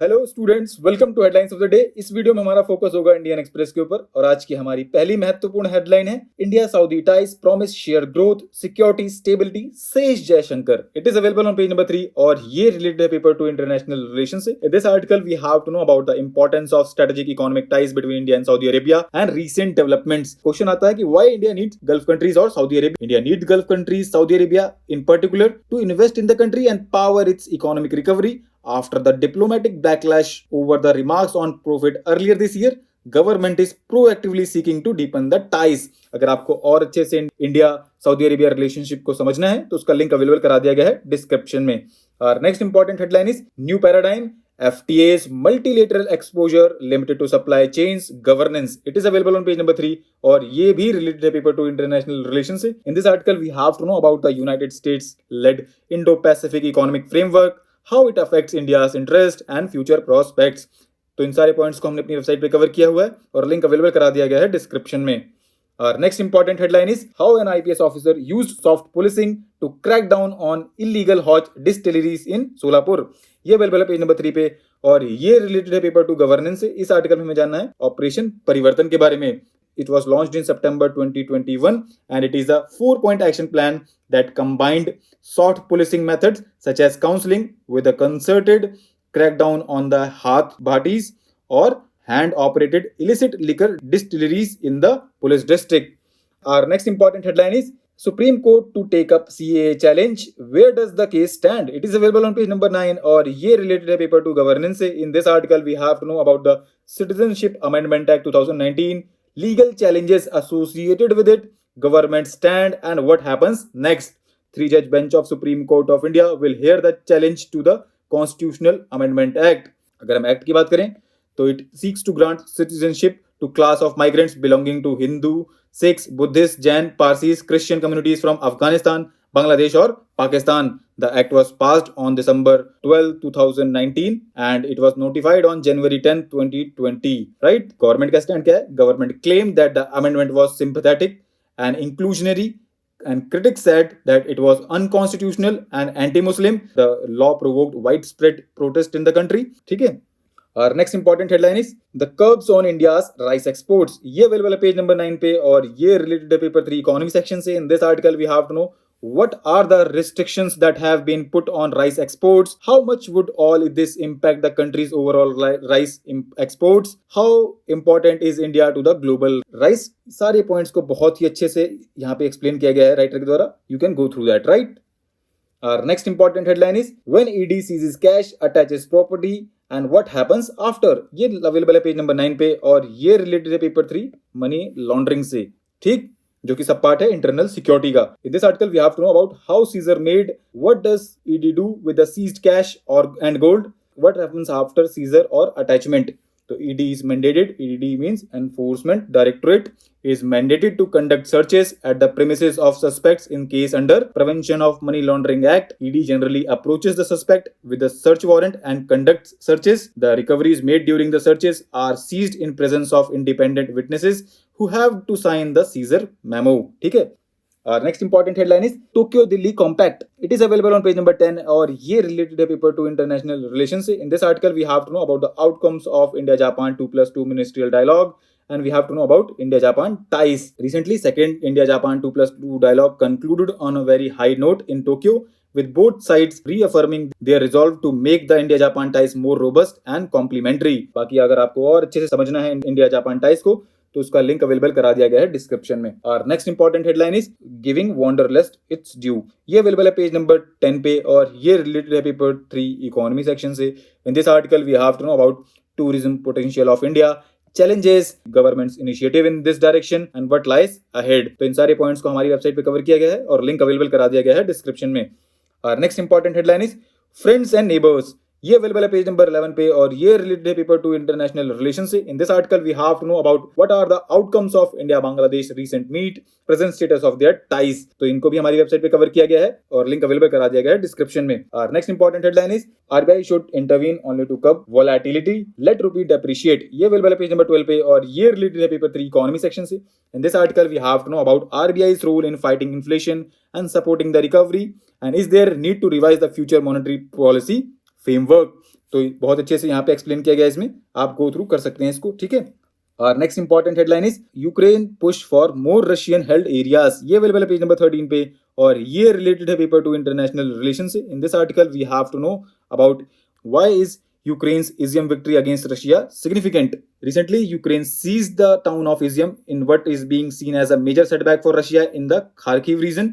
Hello students, welcome to headlines of the day. इस video में हमारा फोकस होगा इंडियन एक्सप्रेस के ऊपर और आज की हमारी पहली महत्वपूर्ण हेडलाइन है India Saudi ties promise share growth security stability says Jaishankar. It is available on page number 3 और ये रिलेटेड है पेपर टू इंटरनेशनल रिलेशंस से। In this article we have to know about the importance of strategic economic ties between India and Saudi Arabia and recent developments. Question आता है कि why India needs Gulf countries और Saudi Arabia. India need Gulf countries Saudi Arabia in particular to invest in the country and power its economic recovery. After the diplomatic backlash over the remarks on profit earlier this year, government is proactively seeking to deepen the ties. अगर आपको और अच्छे से India Saudi Arabia relationship को समझना है तो उसका लिंक अवेलेबल करा दिया गया है डिस्क्रिप्शन में. और next important headline is new paradigm FTA's multilateral exposure limited to supply chains governance. It is available on page number 3 और ये भी related है paper to international relations से. In this article we have to know about the United States led Indo-Pacific economic framework, how it affects India's interest and future prospects. तो इन सारे points को हमने अपनी वेबसाइट पे कवर किया हुआ है और लिंक अवेलेबल करा दिया गया है डिस्क्रिप्शन में. Our next important headline is how an IPS officer used soft policing to crack down on illegal hot distilleries in Solapur. ये अवेलेबल है पेज नंबर 3 पे और ये रिलेटेड है पेपर टू गवर्नेंस से. इस आर्टिकल में हमें जानना है ऑपरेशन परिवर्तन के बारे में. It was launched in September 2021 and it is a 4-point action plan that combined soft policing methods such as counseling with a concerted crackdown on the Haath Bhatis or hand-operated illicit liquor distilleries in the police district. Our next important headline is Supreme Court to take up CAA challenge. Where does the case stand? It is available on page number 9 और ये related है paper to governance से. In this article we have to know about the Citizenship Amendment Act 2019, legal challenges associated with it, government stand and what happens next. 3-judge bench of Supreme Court of India will hear the challenge to the Constitutional Amendment Act. अगर हम act की बात करें तो it seeks to grant citizenship to class of migrants belonging to Hindu, Sikhs, Buddhists, Jain, Parsis, Christian communities from Afghanistan, Bangladesh और Pakistan. The act was passed on December 12, 2019 and it was notified on January 10, 2020. Right? Government का stand क्या है? Government claimed that the amendment was sympathetic and inclusionary and critics said that it was unconstitutional and anti-Muslim. The law provoked widespread protest in the country. ठीक है? Our next important headline is the curbs on India's rice exports. ये available है page number 9 पे और ये related है paper 3 economy section से. In this article we have to know what are the restrictions that have been put on rice exports, how much would all this impact the country's overall rice exports, how important is India to the global rice. सारे points को बहुत ही अच्छे से यहाँ पे explain किया गया है राइटर के द्वारा. You can go through that, right? Our next important headline is when ED seizes cash, attaches property and what happens after. ये अवेलेबल है पेज नंबर 9 पे और ये रिलेटेड है पेपर 3 मनी लॉन्ड्रिंग से. ठीक, जो कि सब पार्ट है इंटरनल सिक्योरिटी का. In this article we have to know about how seizure made, what does ED do with the seized cash और and gold, what happens after seizure और attachment. तो ED is mandated. ED means Enforcement Directorate is mandated to conduct searches at the premises of suspects in case under Prevention of Money Laundering Act. ED generally approaches the suspect with a search warrant and conducts searches. The recoveries made during the searches are seized in presence of independent witnesses who have to sign the seizure memo. ठीक है. Our next important headline is Tokyo Delhi Compact. It is available on page number 10 और ये related है paper to international relations से. In this article we have to know about the outcomes of India-Japan 2+2 ministerial dialogue and we have to know about India-Japan ties. Recently, second India-Japan 2+2 dialogue concluded on a very high note in Tokyo with both sides reaffirming their resolve to make the India-Japan ties more robust and complementary. बाकी अगर आपको और अच्छे से समझना है India-Japan ties को तो उसका लिंक अवेलेबल करा दिया गया है डिस्क्रिप्शन में. और next important headline is giving वांडरलस्ट it's due. ये अवेलेबल है पेज नंबर 10 पे और ये रिलेटेड है पेपर 3 इकोनॉमी सेक्शन से. In this article we have to know about tourism potential of India, challenges, government's initiative in this direction and what lies ahead. तो इन सारे points को हमारी वेबसाइट पे कवर किया गया है और लिंक अवेलेबल करा दिया गया है डिस्क्रिप्शन में. और next important headline is friends and neighbours. ये अवेलेबल है पेज नंबर 11 पे और ये रिलेटेड है पेपर टू इंटरनेशनल रिलेशन से. In this article we have to know about what are the outcomes of India Bangladesh recent meet, present status of their ties. तो इनको भी हमारी वेबसाइट पे कवर किया गया है और लिंक अवेलेबल करा दिया गया है डिस्क्रिप्शन में. और next important headline is RBI should intervene only to curb volatility, let rupee depreciate. ये अवेलेबल है पेज नंबर 12 पे और ये रिलेटेड है पेपर 3 इकोनॉमी सेक्शन से. In this article we have to know about RBI's role in fighting inflation and supporting the recovery and is there need to revise the future monetary policy framework. तो बहुत अच्छे से यहाँ पे explain किया गया है, इसमें आप गो थ्रू कर सकते हैं इसको, ठीक है। और next important headline is Ukraine push for more Russian held areas, ये अवेलेबल है पेज नंबर 13 पे, और ये रिलेटेड है पेपर टू इंटरनेशनल रिलेशन से। In this article we have to know about why is Ukraine's Izium victory against Russia significant. Recently, Ukraine seized the town of Izium in what is being seen as a major setback for Russia in the Kharkiv region.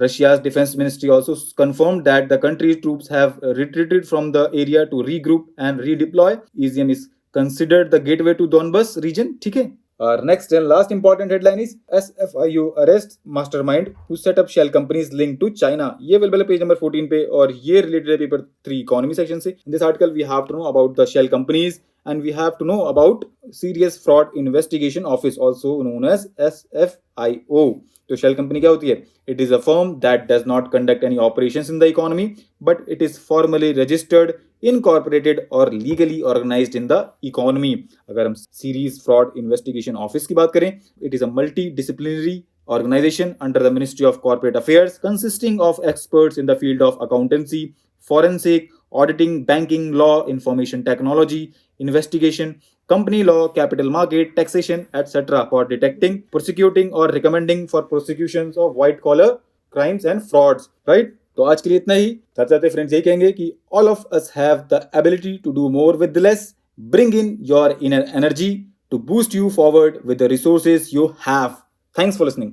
Russia's defense ministry also confirmed that the country's troops have retreated from the area to regroup and redeploy. Izium is considered the gateway to Donbas region. ठीक है। Our next and last important headline is SFIU arrests mastermind who set up shell companies linked to China. ये available है page number 14 पे, और ये related है paper 3 economy section से। In this article we have to know about the shell companies and we have to know about Serious Fraud Investigation Office, also known as SFIO. तो shell company क्या होती है? It is a firm that does not conduct any operations in the economy but it is formally registered, incorporated और legally organised in the economy. अगर हम serious fraud investigation office की बात करें, it is a multidisciplinary organization under the Ministry of Corporate Affairs consisting of experts in the field of accountancy, forensic, auditing, banking, law, information technology, investigation, company law, capital market, taxation, etc. for detecting, prosecuting or recommending for prosecutions of white collar crimes and frauds. Right? तो आज के लिए इतना ही। साथ friends यही कहेंगे कि all of us have the ability to do more with less. Bring in your inner energy to boost you forward with the resources you have. Thanks for listening.